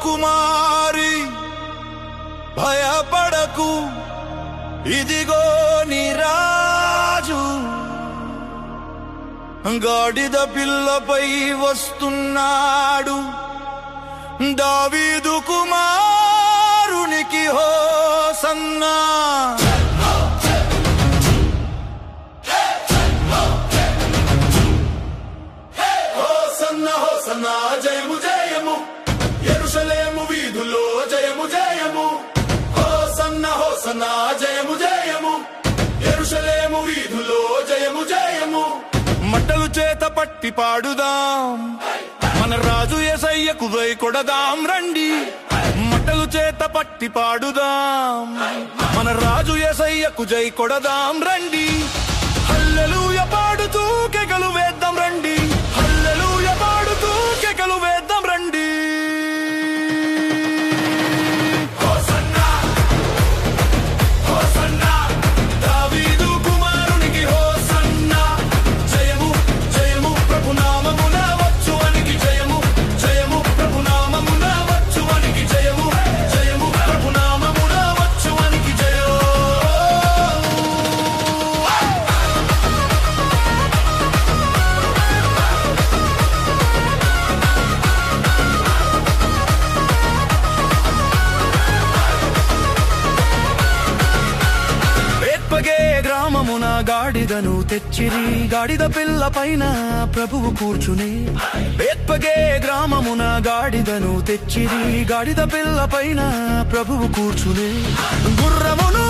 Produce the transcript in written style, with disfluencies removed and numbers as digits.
కుమారి భయపడకు, ఇదిగో నీ రాజు గాడిద పిల్లపై వస్తున్నాడు, దావీదు కుమారునికి హోసన్నా. హోసన్నా హోసన్నా జయము జయము, యెరూషలేము వీధుల్లో జయము జయము. హోసన్నా హోసన్నా జయము జయము, యెరూషలేము వీధుల్లో జయము జయము. మట్టలు చేత పట్టి పాడుదాం, మన రాజు యేసయ్యకు వై కొడదాం రండి. మట్టలు చేత పట్టి పాడుదాం, మన రాజు యేసయ్యకు జై కొడదాం రండి. హల్లెలూయా పాడుతూ కేకలు వేద్దాం రండి, హల్లెలూయా పాడుతూ కేకలు వేద్దాం రండి. హోసన్నా హోసన్నా దావీదు కుమారునికి హోసన్నా. జయము జయము ప్రభునామమున వచ్చువానికి జయము, జయము ప్రభునామమున వచ్చువానికి జయము, జయము ప్రభునామమున వచ్చువానికి జయము. బేత్పగే గ్రామమున గాడిదను తెచ్చిరి, గాడిద పిల్ల పైన ప్రభువు కూర్చుని. బేత్పగే గ్రామమున గాడిదను తెచ్చిరి, గాడిద పిల్ల పైన ప్రభువు కూర్చుని. గుర్రమును